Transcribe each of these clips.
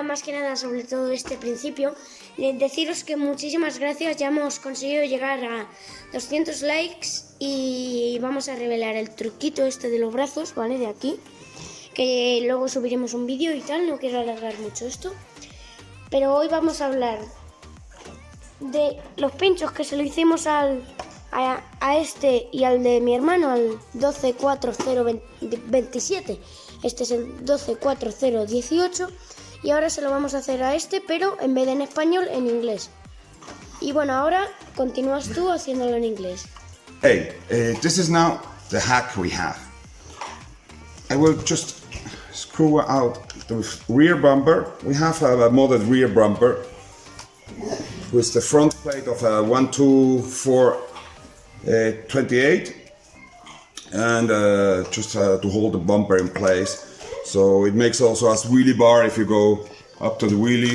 más que nada sobre todo este principio, deciros que muchísimas gracias, ya hemos conseguido llegar a 200 likes y vamos a revelar el truquito este de los brazos, ¿vale? De aquí, que luego subiremos un vídeo y tal, no quiero alargar mucho esto, pero hoy vamos a hablar de los pinchos que se lo hicimos a este y al de mi hermano, al 124027. Este es el 124018 y ahora se lo vamos a hacer a este, pero en vez de en español, en inglés. Y bueno, ahora continúas tú haciéndolo en inglés. Hey, this is now the hack we have. I will just screw out the rear bumper. We have a modded rear bumper with the front plate of a 12428 and just to hold the bumper in place. So it makes also as wheelie bar if you go up to the wheelie,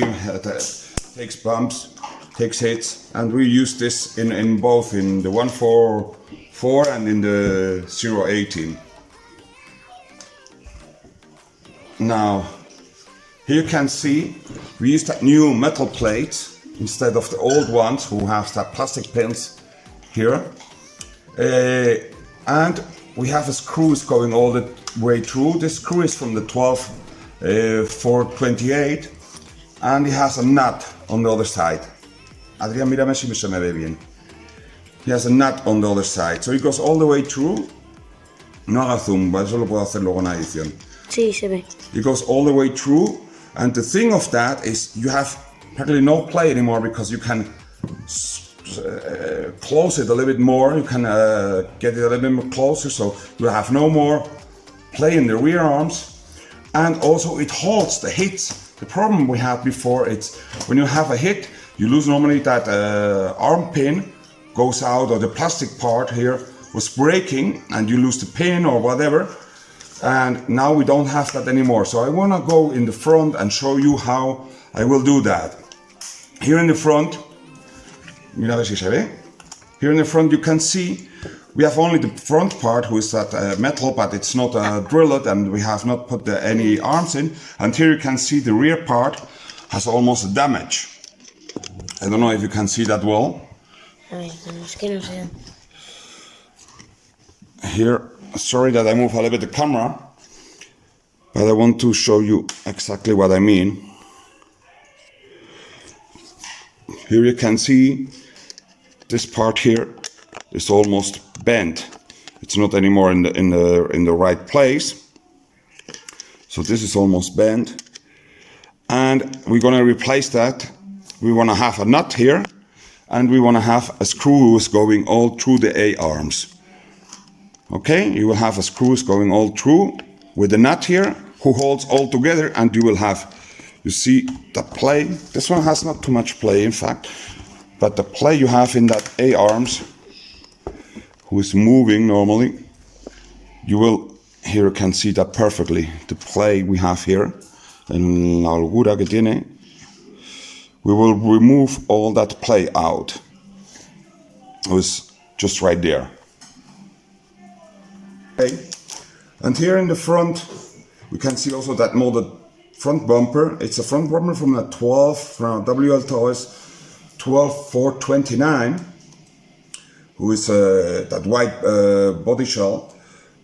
takes bumps, takes hits, and we use this in both in the 144 and in the 018. Now, here you can see we use that new metal plate instead of the old ones who have that plastic pins here. And we have a screws going all the way through. This screw is from the 12428 and it has a nut on the other side. Adrián, mírame si se me ve bien. He has a nut on the other side, so it goes all the way through. No haga zoom, eso lo puedo hacer luego en la edición. Sí, se ve. It goes all the way through, and the thing of that is you have practically no play anymore because you can close it a little bit more, you can get it a little bit more closer, so you have no more play in the rear arms, and also it holds the hits. The problem we had before, it's when you have a hit, you lose normally that arm pin goes out, or the plastic part here was breaking and you lose the pin or whatever, and now we don't have that anymore. So I want to go in the front and show you how I will do that. Here in the front, mira a ver si se ve. Here in the front you can see we have only the front part who is that metal, but it's not drilled and we have not put any arms in. And here you can see the rear part has almost damage. I don't know if you can see that well. A ver, es que no sé. Here, sorry that I move a little bit the camera, but I want to show you exactly what I mean. Here you can see this part here is almost bent. It's not anymore in the right place. So this is almost bent, and we're gonna replace that. We want to have a nut here, and we want to have a screws going all through the A arms. Okay, you will have a screws going all through with the nut here who holds all together, and you will have, you see the play. This one has not too much play in fact, but the play you have in that A arms who is moving normally, you will, here you can see that perfectly, the play we have here, en la holgura que tiene. We will remove all that play out. It was just right there. Okay. And here in the front, we can see also that molded front bumper. It's a front bumper from the 12, from Wltoys 12429, who is that white body shell.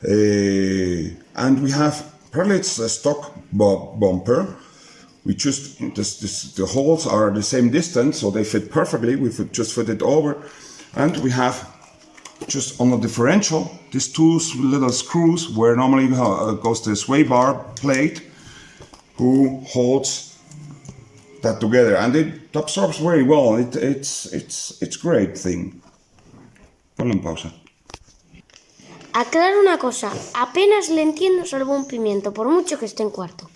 And we have, apparently it's a stock bumper. We just, the holes are the same distance, so they fit perfectly. We just fit it over. And we have just on the differential, these two little screws where normally goes the sway bar plate who holds that together. And it absorbs very well. It's great thing. Ponlo en pausa. Aclaro una cosa, apenas le entiendo salvo un pimiento, por mucho que esté en cuarto.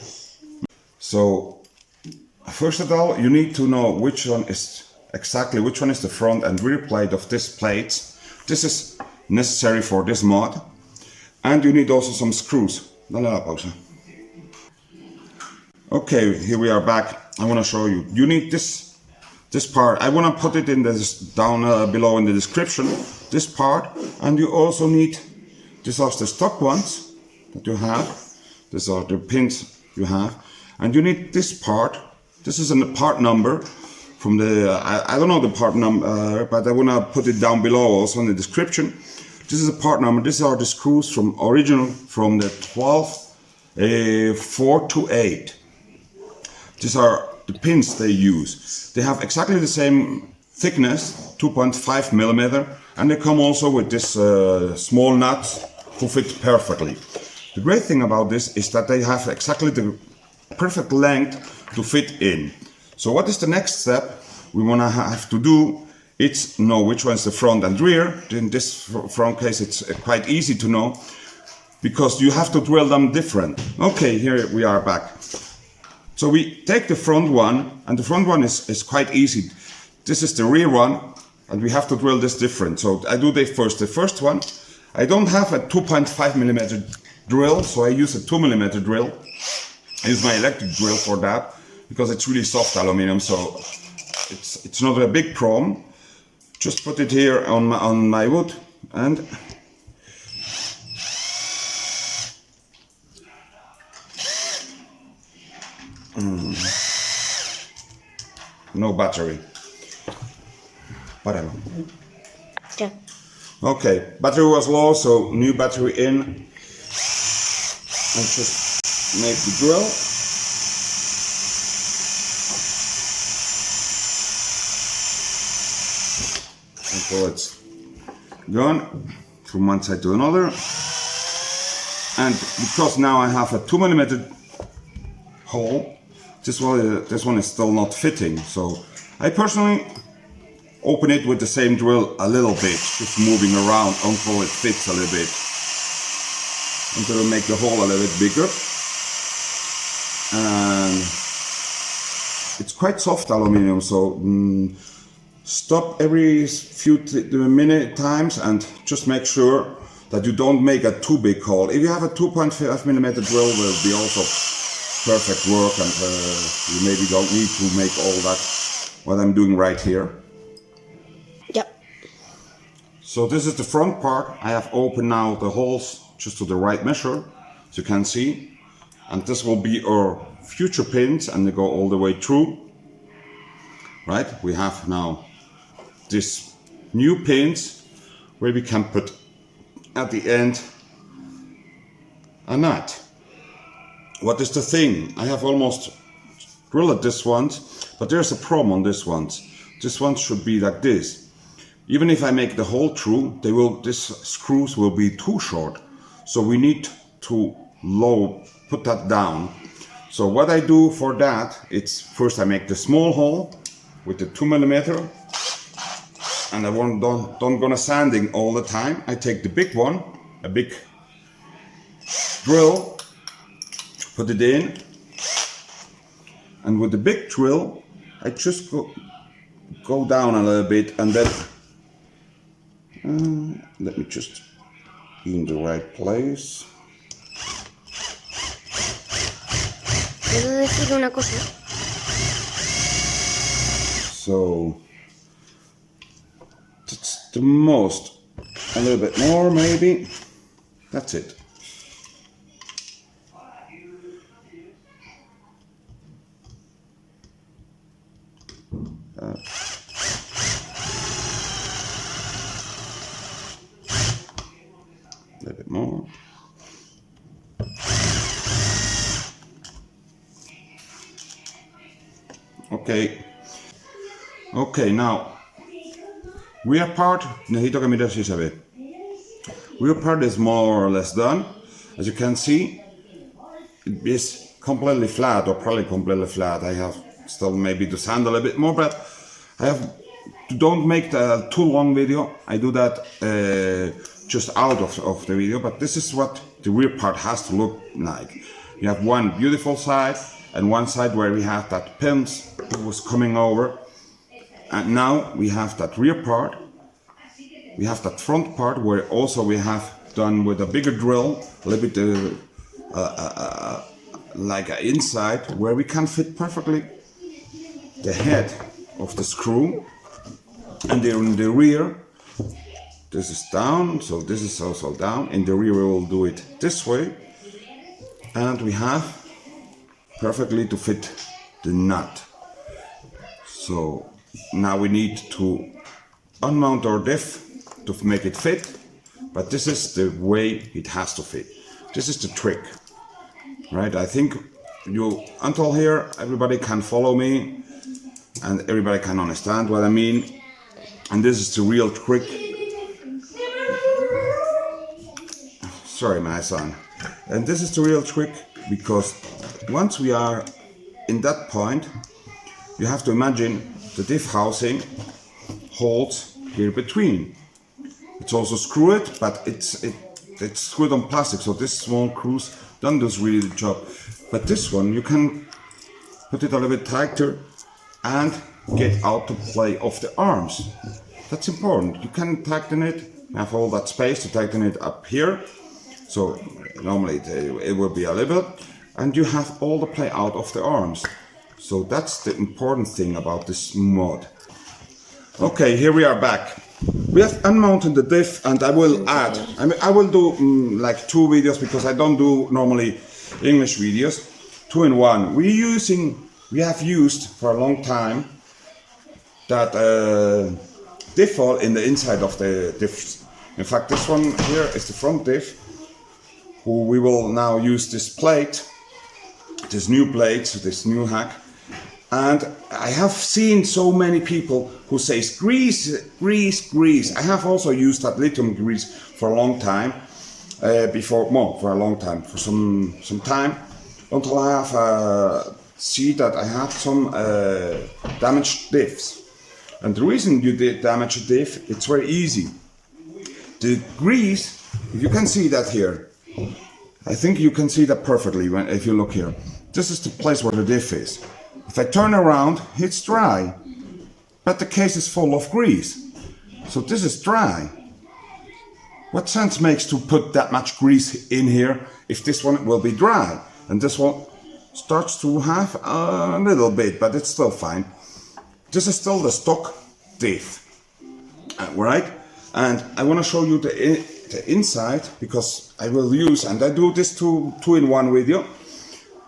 So, first of all, you need to know which one is the front and rear plate of this plate. This is necessary for this mod. And you need also some screws. Dale la pausa. Okay, here we are back. I want to show you. You need this part. I want to put it in this down below in the description. This part, and you also need. These are the stock ones that you have. These are the pins you have. And you need this part This is a part number from the, I don't know the part number, but I wanna put it down below also in the description. This is a part number. These are the screws from original, from the 12, 4 to 8. These are the pins they use. They have exactly the same thickness, 2.5 millimeter, and they come also with this small nuts who fit perfectly. The great thing about this is that they have exactly the perfect length to fit in. So what is the next step we want to have to do? It's know which one's the front and rear. In this front case it's quite easy to know because you have to drill them different. Okay, here we are back. So we take the front one, and the front one is quite easy. This is the rear one, and we have to drill this different. So I do the first one. I don't have a 2.5 millimeter drill, so I use a 2 millimeter drill. I use my electric drill for that because it's really soft aluminum, so it's not a big problem. Just put it here on my wood and no battery. Whatever. Yeah. Okay, battery was low, so new battery in. And just make the drill. Until it's gone from one side to another. And because now I have a 2 millimeter hole, this one is still not fitting. So I personally open it with the same drill a little bit, just moving around until it fits a little bit. Until I make the hole a little bit bigger. And it's quite soft aluminum, so stop every few minute times and just make sure that you don't make a too big hole. If you have a 2.5 millimeter drill, will be also perfect work, and you maybe don't need to make all that what I'm doing right here. Yep. So this is the front part. I have opened now the holes just to the right measure, as you can see, and this will be our future pins, and they go all the way through. Right, we have now these new pins where we can put at the end a nut. What is the thing? I have almost drilled this one, but there's a problem on this one. This one should be like this. Even if I make the hole through, these screws will be too short. So we need to put that down. So what I do for that, it's first I make the small hole with the 2 millimeter, and I don't gonna sanding all the time. I take the big one, a big drill, put it in, and with the big drill, I just go down a little bit, and then let me just be in the right place. ¿Puedo decir una cosa? So that's the most, a little bit more maybe. That's it. A little bit more. Okay. Okay, now rear part, necesito que mires si se ve. Rear part is more or less done. As you can see, it is completely flat, or probably completely flat. I have still maybe to sand a little bit more, but I have don't make a too long video. I do that just out of the video, but this is what the rear part has to look like. You have one beautiful side and one side where we have that pins that was coming over. And now we have that rear part, we have that front part where also we have done with a bigger drill, a little bit like an inside, where we can fit perfectly the head of the screw. And in the rear, this is down, so this is also down. In the rear we will do it this way, and we have perfectly to fit the nut. So now we need to unmount our diff to make it fit, but this is the way it has to fit. This is the trick, right? I think until here everybody can follow me and everybody can understand what I mean, and this is the real trick. Sorry, my son. And this is the real trick, because once we are in that point, you have to imagine the diff housing holds here between. It's also screwed, but it's screwed on plastic, so this small screws don't do really the job. But this one, you can put it a little bit tighter and get out the play of the arms. That's important. You can tighten it, have all that space to tighten it up here. So normally it will be a little bit, and you have all the play out of the arms. So that's the important thing about this mod. Okay, here we are back. We have unmounted the diff, and I will add. I will do like 2 videos, because I don't do normally English videos. 2 in 1. We have used for a long time that diff wall in the inside of the diffs. In fact, this one here is the front diff. We will now use this plate, this new plate, this new hack. And I have seen so many people who say grease, grease, grease. I have also used that lithium grease for a long time, for some time, until I have see that I had some damaged diffs. And the reason you did damage a diff, it's very easy. The grease, if you can see that here, I think you can see that perfectly if you look here. This is the place where the diff is. If I turn around, it's dry, but the case is full of grease. So this is dry. What sense makes to put that much grease in here if this one will be dry? And this one starts to have a little bit, but it's still fine. This is still the stock diff, right? And I want to show you the inside, because I will use, and I do this 2 in 1 video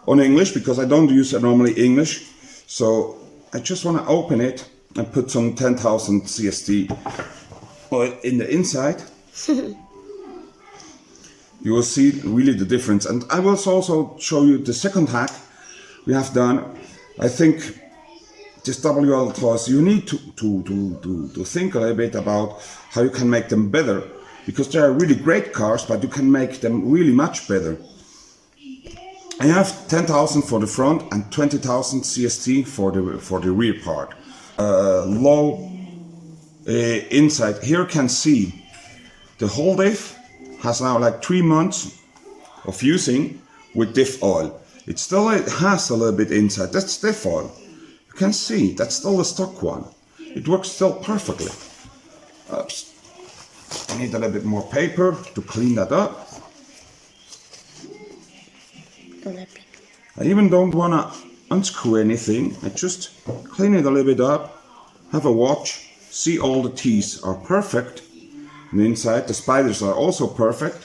on English, because I don't use normally English. So I just want to open it and put some 10,000 CST oil in the inside. You will see really the difference. And I will also show you the second hack we have done. I think this Wltoys, you need to think a little bit about how you can make them better, because they are really great cars, but you can make them really much better. I have 10,000 for the front and 20,000 CST for the rear part. Low inside. Here you can see the whole diff has now like 3 months of using with diff oil. It has a little bit inside. That's diff oil. You can see that's still the stock one. It works still perfectly. Oops. I need a little bit more paper to clean that up. I even don't want to unscrew anything. I just clean it a little bit up, have a watch, see all the teeth are perfect. And inside, the spiders are also perfect.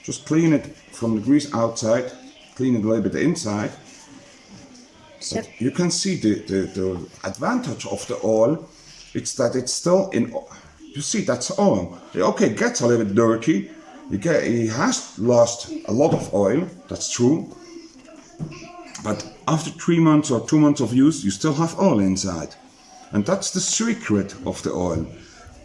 Just clean it from the grease outside, clean it a little bit inside. So you can see the advantage of the oil. It's that it's still in. You see, that's oil. Okay, it gets a little bit dirty. It has lost a lot of oil. That's true. But after 3 months or 2 months of use, you still have oil inside. And that's the secret of the oil.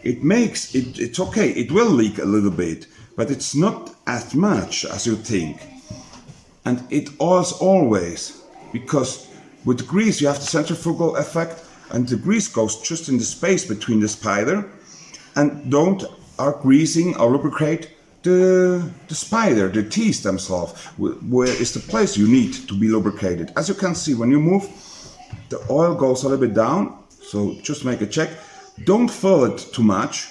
It's okay, it will leak a little bit, but it's not as much as you think. And it oils always, because with the grease you have the centrifugal effect, and the grease goes just in the space between the spider, and don't greasing or lubricate the spider, the teeth themselves, where is the place you need to be lubricated. As you can see, when you move, the oil goes a little bit down, so just make a check. Don't fill it too much.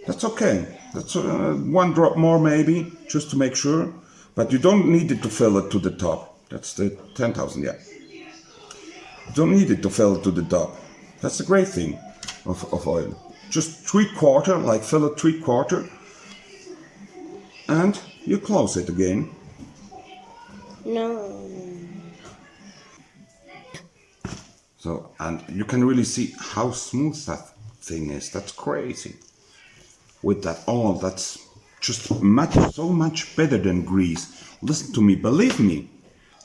That's okay. That's 1 drop more maybe, just to make sure. But you don't need it to fill it to the top. That's the 10,000, yeah. You don't need it to fill it to the top. That's the great thing of oil. Just 3/4, like fill it 3/4. And you close it again. No. So, and you can really see how smooth that thing is. That's crazy. With that oil, that's just so much better than grease. Listen to me, believe me,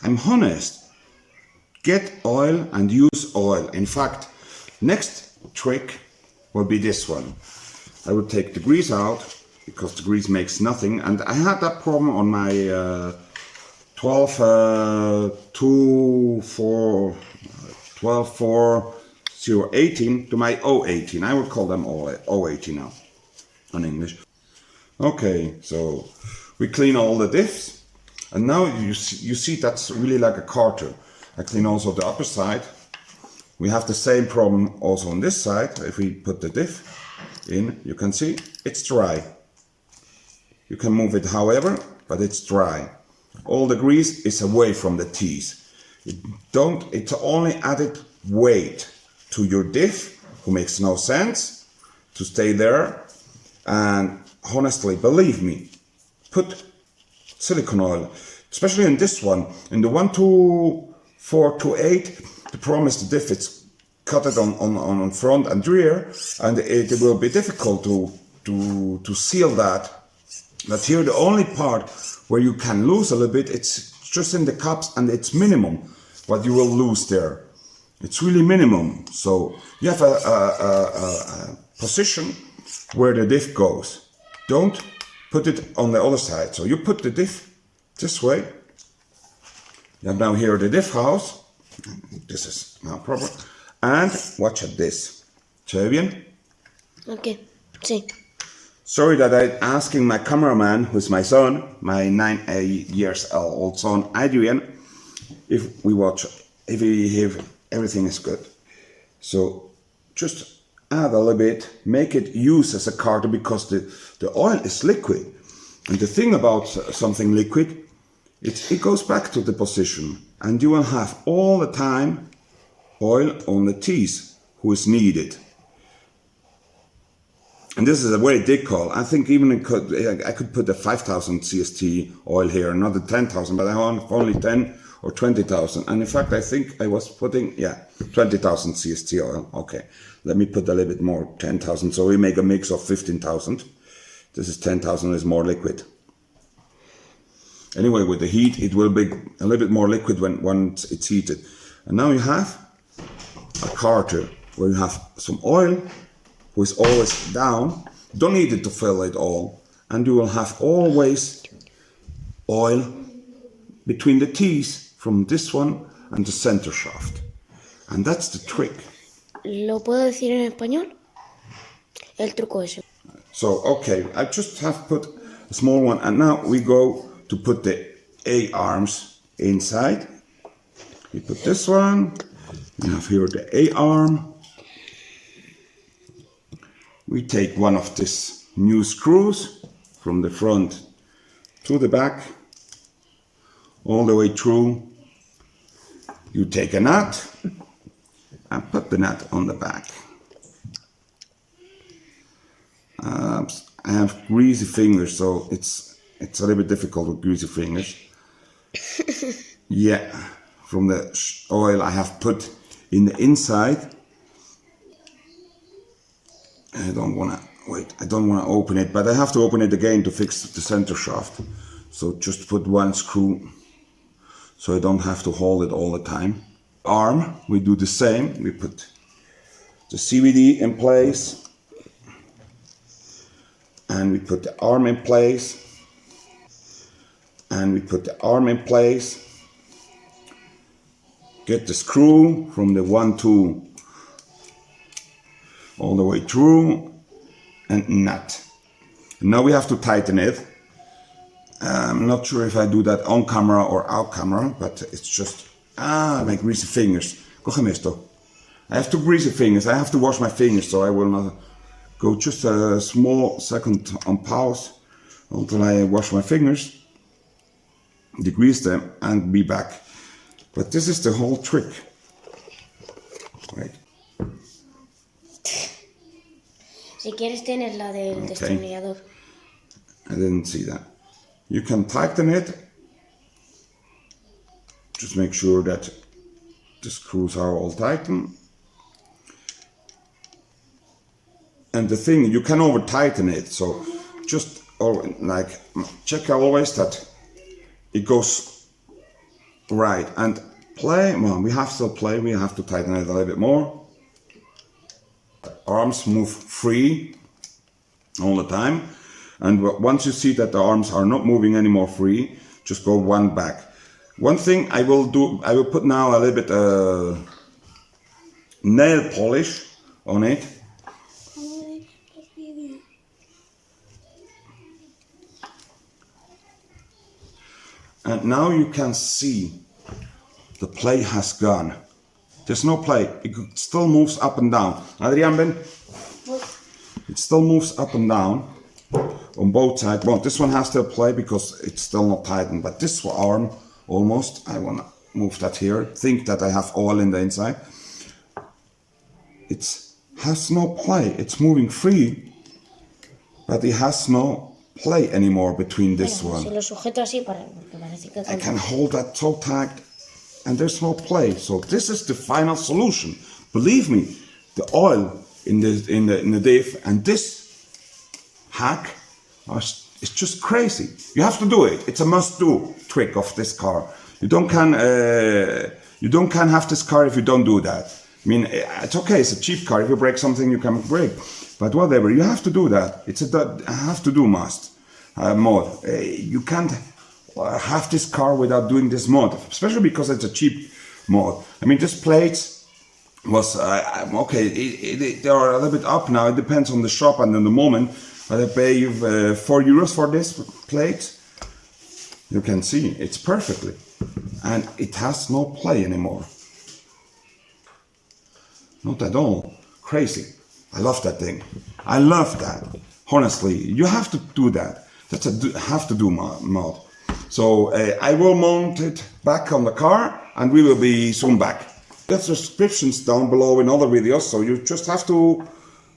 I'm honest. Get oil and use oil. In fact, next trick will be this one. I would take the grease out because the grease makes nothing, and I had that problem on my 12.4.018 to my 018. I would call them 018 now in English. Okay, so we clean all the diffs, and now you see that's really like a carter. I clean also the upper side. We have the same problem also on this side. If we put the diff in, you can see it's dry. You can move it however, but it's dry. All the grease is away from the teeth. It's only added weight to your diff, who makes no sense to stay there. And honestly, believe me, put silicone oil, especially in this one, in the 12428. The problem is the diff, it's cut it on front and rear, and it will be difficult to seal that. But here the only part where you can lose a little bit, it's just in the cups, and it's minimum what you will lose there. It's really minimum. So you have a position where the diff goes. Don't put it on the other side. So you put the diff this way. You have now here the diff house. This is now proper. And watch at this. ¿Se ve bien? Okay, sí. Sorry that I'm asking my cameraman, who's my son, my 9 years old son, Adrian, if everything is good. So just add a little bit, make it use as a carter, because the oil is liquid. And the thing about something liquid, it goes back to the position, and you will have all the time oil on the teeth who is needed. And this is a very thick oil. I think even I could put a 5,000 CST oil here, not a 10,000, but I have only 10 or 20,000. And in fact, I think I was putting, 20,000 CST oil. Okay, let me put a little bit more, 10,000. So we make a mix of 15,000. This is 10,000 is more liquid. Anyway, with the heat, it will be a little bit more liquid once it's heated. And now you have a carter where you have some oil, who is always down. Don't need it to fill it all. And you will have always oil between the teeth from this one and the center shaft. And that's the trick. ¿Lo puedo decir en español? El truco ese. So, okay, I just have put a small one, and now we go to put the A arms inside. We put this one. We have here the A arm. We take one of these new screws from the front to the back, all the way through. You take a nut and put the nut on the back. I have greasy fingers, so it's a little bit difficult with greasy fingers. Yeah, from the oil I have put in the inside. I don't want to open it, but I have to open it again to fix the center shaft. So just put one screw, so I don't have to hold it all the time. Arm, we do the same. We put the CVD in place, and we put the arm in place, and we put the arm in place. Get the screw from the 1-2 all the way through, and nut. Now we have to tighten it. I'm not sure if I do that on camera or out camera, but it's just, my greasy fingers. Cógeme esto. I have two greasy fingers. I have to wash my fingers, so I will not go just a small second on pause until I wash my fingers, degrease them, and be back. But this is the whole trick. Right. Si quieres tienes la del destornillador. I didn't see that. You can tighten it. Just make sure that The screws are all tightened. And the thing, you can over tighten it, so just like check always that it goes right. And play, well, we have to play, we have to tighten it a little bit more. The arms move free all the time. And once you see that the arms are not moving anymore free, just go one back. One thing I will do, I will put now a little bit nail polish on it. And now you can see the play has gone. There's no play, it still moves up and down. Adrian, ven. It still moves up and down on both sides. Well, this one has to play because it's still not tightened, but this arm almost, I want to move that here. Think that I have oil in the inside. It has no play, it's moving free, but it has no play anymore between this one. I can hold that so tight and there's no play. So this is the final solution. Believe me, the oil in the diff and this hack is just crazy. You have to do it. It's a must-do trick of this car. You don't can have this car if you don't do that. I mean, it's okay. It's a cheap car. If you break something, you can break. But whatever, you have to do that. It's a have to do must mod. You can't have this car without doing this mod, especially because it's a cheap mod. I mean, this plate was okay. They are a little bit up now. It depends on the shop and on the moment. But I pay you €4 for this plate. You can see it's perfectly, and it has no play anymore. Not at all. Crazy. I love that thing. I love that. Honestly, you have to do that. That's a have to do mod. So I will mount it back on the car and we will be soon back. There's descriptions down below in other videos, so you just have to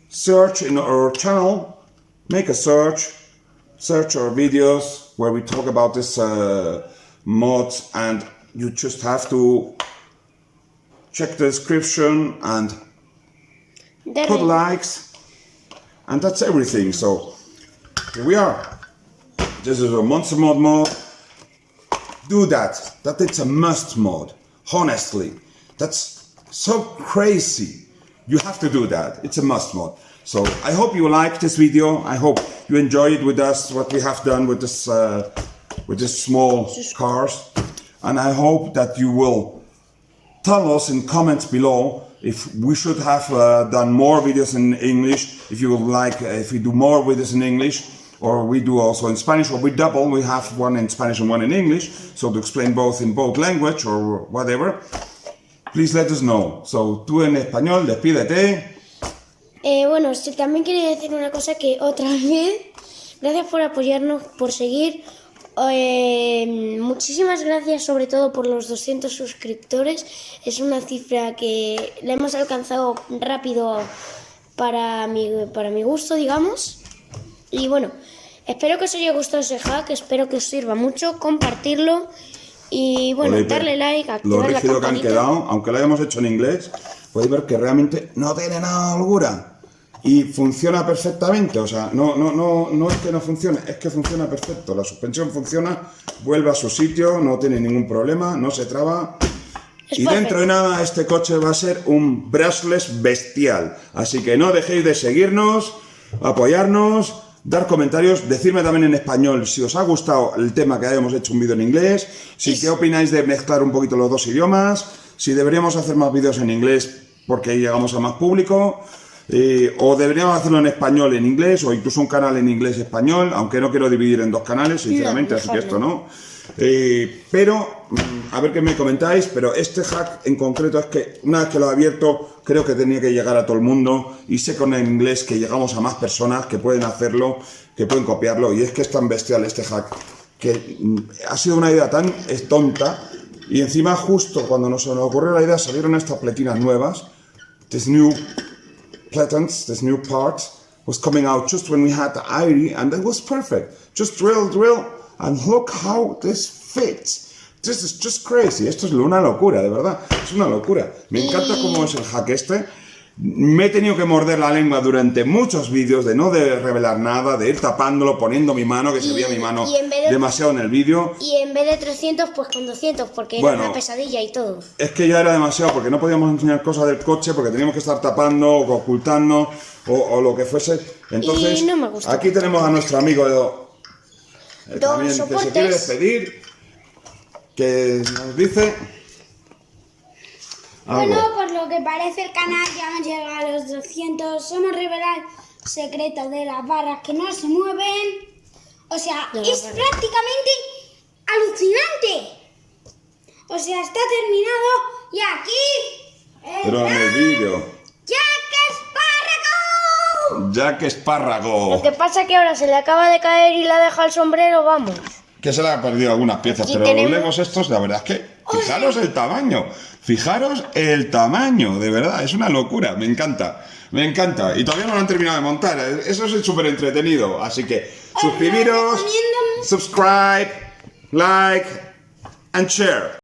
search in our channel, make a search our videos where we talk about this mods, and you just have to check the description and put likes, and that's everything. So here we are. This is a monster mod. Do that. That it's a must mod. Honestly, that's so crazy. You have to do that. It's a must mod. So I hope you liked this video. I hope you enjoyed it with us, what we have done with this small cars, and I hope that you will tell us in comments below if we should have done more videos in English, if you would like, if we do more videos in English, or we do also in Spanish, or we double, we have one in Spanish and one in English, so to explain both in both language or whatever. Please let us know. So, tú en español, despídete. Bueno, también quería decir una cosa, que otra vez, gracias por apoyarnos, por seguir. Muchísimas gracias sobre todo por los 200 suscriptores. Es una cifra que la hemos alcanzado rápido para mi gusto, digamos. Y bueno, espero que os haya gustado ese hack, espero que os sirva mucho, compartirlo y bueno, darle like, activar la campanita. Lo rígido que han quedado, aunque lo hayamos hecho en inglés, podéis ver que realmente no tiene nada de holgura y funciona perfectamente. O sea, no es que no funcione, es que funciona perfecto. La suspensión funciona, vuelve a su sitio, no tiene ningún problema, no se traba. Y dentro de nada este coche va a ser un brushless bestial. Así que no dejéis de seguirnos, apoyarnos, dar comentarios, decirme también en español si os ha gustado el tema que hayamos hecho un vídeo en inglés, si qué opináis de mezclar un poquito los dos idiomas, si deberíamos hacer más vídeos en inglés porque llegamos a más público, o deberíamos hacerlo en español en inglés, o incluso un canal en inglés y español, aunque no quiero dividir en dos canales, sinceramente, así que esto no. Pero, a ver qué me comentáis, pero este hack en concreto es que una vez que lo he abierto, creo que tenía que llegar a todo el mundo, y sé con el inglés que llegamos a más personas que pueden hacerlo, que pueden copiarlo, y es que es tan bestial este hack, que ha sido una idea tan tonta, y encima justo cuando nos ocurrió la idea salieron estas pletinas nuevas, this new platens, this new part was coming out just when we had the IRI, and that was perfect, just drill, and look how this fits. This is just crazy. Esto es una locura, de verdad. Es una locura. Me encanta cómo es el hack este. Me he tenido que morder la lengua durante muchos vídeos de no revelar nada, de ir tapándolo, poniendo mi mano, que se veía mi mano demasiado en el vídeo. Y en vez de 300, pues con 200, porque era una pesadilla y todo. Es que ya era demasiado, porque no podíamos enseñar cosas del coche, porque teníamos que estar tapando o ocultando o lo que fuese. Entonces, no me gusta. Aquí tenemos a nuestro amigo también, que se quiere despedir, que nos dice... Bueno, por lo que parece el canal ya hemos llegado a los 200. Hemos revelado secretos de las barras que no se mueven. O sea, es prácticamente alucinante. O sea, está terminado y aquí... Pero en el vídeo... ¡Jack Espárrago! ¡Jack Espárrago! Lo que pasa es que ahora se le acaba de caer y le ha dejado el sombrero, vamos. Que se le ha perdido algunas piezas, Aquí pero tenemos... los legos estos, la verdad es que... Fijaros el tamaño. Fijaros el tamaño, de verdad, es una locura, me encanta. Me encanta. Y todavía no lo han terminado de montar. Eso es súper entretenido. Así que suscribiros, subscribe, like and share.